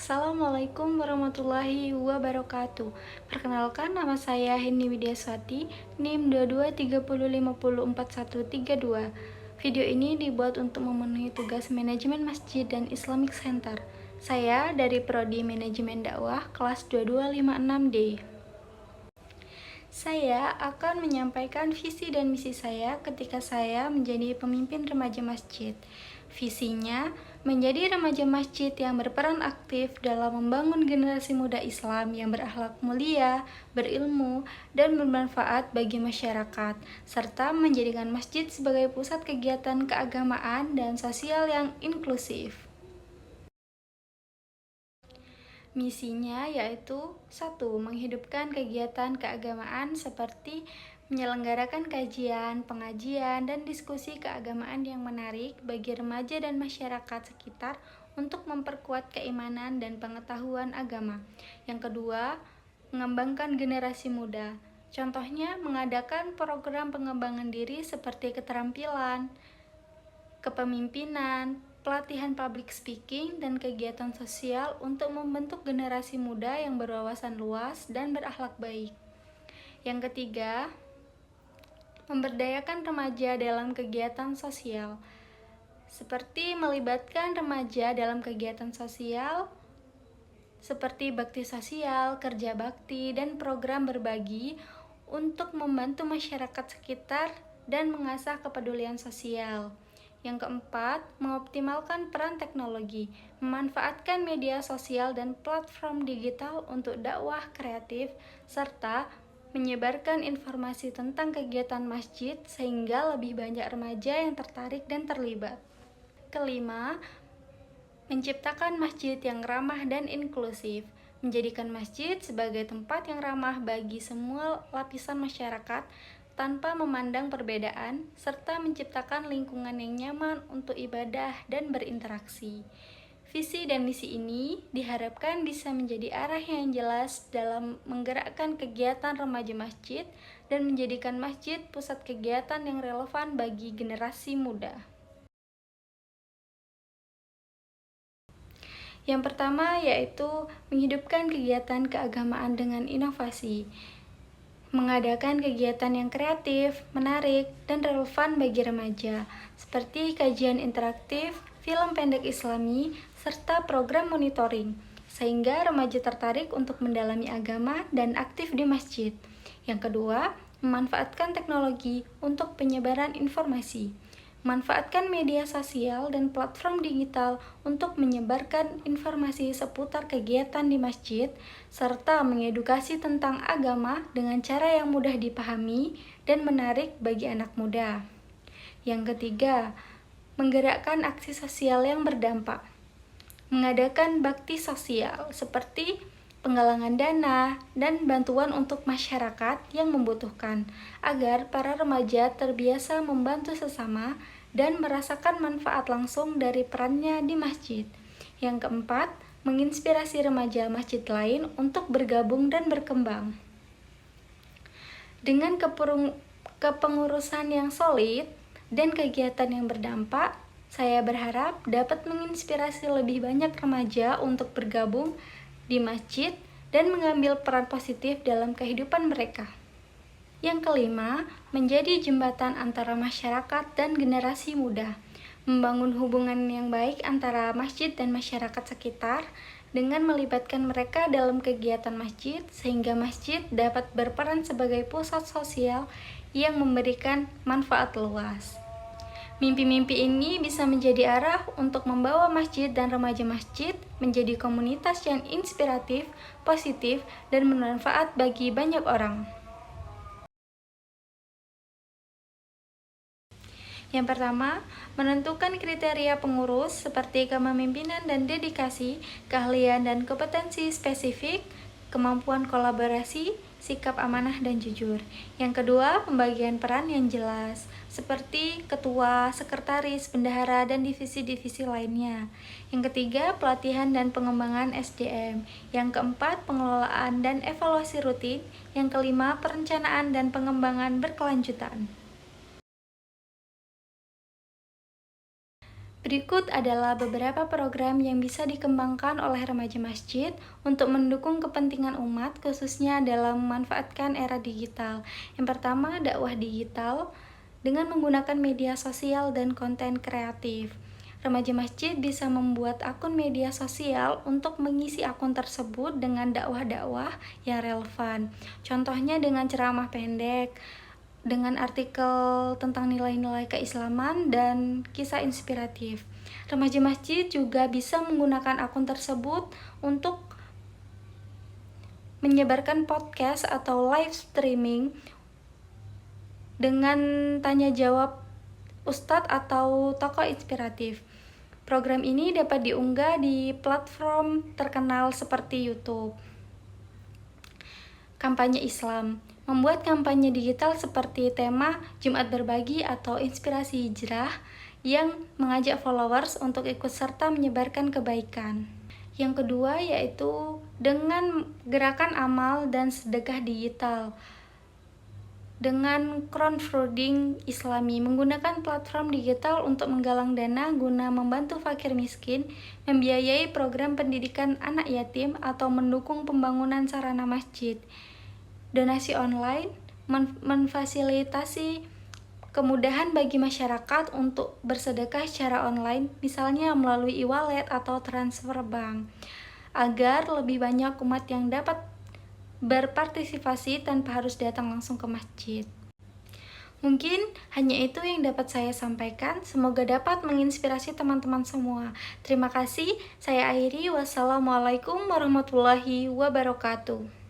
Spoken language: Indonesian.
Assalamualaikum warahmatullahi wabarakatuh. Perkenalkan, nama saya Henny Widyaswati, NIM 2230504132. Video ini dibuat untuk memenuhi tugas Manajemen Masjid dan Islamic Center. Saya dari Prodi Manajemen Dakwah kelas 2256D. Saya akan menyampaikan visi dan misi saya ketika saya menjadi pemimpin remaja masjid. Visinya, menjadi remaja masjid yang berperan aktif dalam membangun generasi muda Islam yang berakhlak mulia, berilmu, dan bermanfaat bagi masyarakat, serta menjadikan masjid sebagai pusat kegiatan keagamaan dan sosial yang inklusif. Misinya yaitu 1. Menghidupkan kegiatan keagamaan seperti menyelenggarakan kajian, pengajian, dan diskusi keagamaan yang menarik bagi remaja dan masyarakat sekitar untuk memperkuat keimanan dan pengetahuan agama. Yang kedua, mengembangkan generasi muda. Contohnya, mengadakan program pengembangan diri seperti keterampilan, kepemimpinan, pelatihan public speaking, dan kegiatan sosial untuk membentuk generasi muda yang berwawasan luas dan berakhlak baik. Yang ketiga, memberdayakan remaja dalam kegiatan sosial, seperti melibatkan remaja dalam kegiatan sosial seperti bakti sosial, kerja bakti, dan program berbagi untuk membantu masyarakat sekitar dan mengasah kepedulian sosial. Yang keempat, mengoptimalkan peran teknologi, memanfaatkan media sosial dan platform digital untuk dakwah kreatif, serta menyebarkan informasi tentang kegiatan masjid sehingga lebih banyak remaja yang tertarik dan terlibat. Kelima, menciptakan masjid yang ramah dan inklusif, menjadikan masjid sebagai tempat yang ramah bagi semua lapisan masyarakat tanpa memandang perbedaan, serta menciptakan lingkungan yang nyaman untuk ibadah dan berinteraksi. Visi dan misi ini diharapkan bisa menjadi arah yang jelas dalam menggerakkan kegiatan remaja masjid dan menjadikan masjid pusat kegiatan yang relevan bagi generasi muda. Yang pertama yaitu menghidupkan kegiatan keagamaan dengan inovasi, mengadakan kegiatan yang kreatif, menarik, dan relevan bagi remaja, seperti kajian interaktif, film pendek Islami, serta program monitoring, sehingga remaja tertarik untuk mendalami agama dan aktif di masjid. Yang kedua, memanfaatkan teknologi untuk penyebaran informasi. Manfaatkan media sosial dan platform digital untuk menyebarkan informasi seputar kegiatan di masjid, serta mengedukasi tentang agama dengan cara yang mudah dipahami dan menarik bagi anak muda. Yang ketiga, menggerakkan aksi sosial yang berdampak. Mengadakan bakti sosial seperti penggalangan dana dan bantuan untuk masyarakat yang membutuhkan, agar para remaja terbiasa membantu sesama dan merasakan manfaat langsung dari perannya di masjid. Yang keempat, menginspirasi remaja masjid lain untuk bergabung dan berkembang. Dengan kepengurusan yang solid dan kegiatan yang berdampak, saya berharap dapat menginspirasi lebih banyak remaja untuk bergabung di masjid dan mengambil peran positif dalam kehidupan mereka. Yang kelima, menjadi jembatan antara masyarakat dan generasi muda, membangun hubungan yang baik antara masjid dan masyarakat sekitar dengan melibatkan mereka dalam kegiatan masjid sehingga masjid dapat berperan sebagai pusat sosial yang memberikan manfaat luas. Mimpi-mimpi ini bisa menjadi arah untuk membawa masjid dan remaja masjid menjadi komunitas yang inspiratif, positif, dan bermanfaat bagi banyak orang. Yang pertama, menentukan kriteria pengurus seperti kepemimpinan dan dedikasi, keahlian dan kompetensi spesifik, kemampuan kolaborasi, sikap amanah dan jujur. Yang kedua, pembagian peran yang jelas, seperti ketua, sekretaris, bendahara, dan divisi-divisi lainnya. Yang ketiga, pelatihan dan pengembangan SDM. Yang keempat, pengelolaan dan evaluasi rutin. Yang kelima, perencanaan dan pengembangan berkelanjutan. Berikut adalah beberapa program yang bisa dikembangkan oleh remaja masjid untuk mendukung kepentingan umat, khususnya dalam memanfaatkan era digital. Yang pertama, dakwah digital dengan menggunakan media sosial dan konten kreatif. Remaja masjid bisa membuat akun media sosial untuk mengisi akun tersebut dengan dakwah-dakwah yang relevan. Contohnya dengan ceramah pendek, dengan artikel tentang nilai-nilai keislaman dan kisah inspiratif. Remaja masjid juga bisa menggunakan akun tersebut untuk menyebarkan podcast atau live streaming dengan tanya jawab ustadz atau tokoh inspiratif. Program ini dapat diunggah di platform terkenal seperti YouTube. Kampanye Islam. Membuat kampanye digital seperti tema Jumat Berbagi atau Inspirasi Hijrah yang mengajak followers untuk ikut serta menyebarkan kebaikan. Yang kedua yaitu dengan gerakan amal dan sedekah digital. Dengan crowdfunding Islami, menggunakan platform digital untuk menggalang dana guna membantu fakir miskin, membiayai program pendidikan anak yatim, atau mendukung pembangunan sarana masjid. Donasi online memfasilitasi kemudahan bagi masyarakat untuk bersedekah secara online, misalnya melalui e-wallet atau transfer bank, agar lebih banyak umat yang dapat berpartisipasi tanpa harus datang langsung ke masjid. Mungkin hanya itu yang dapat saya sampaikan. Semoga dapat menginspirasi teman-teman semua. Terima kasih. Saya akhiri. Wassalamualaikum warahmatullahi wabarakatuh.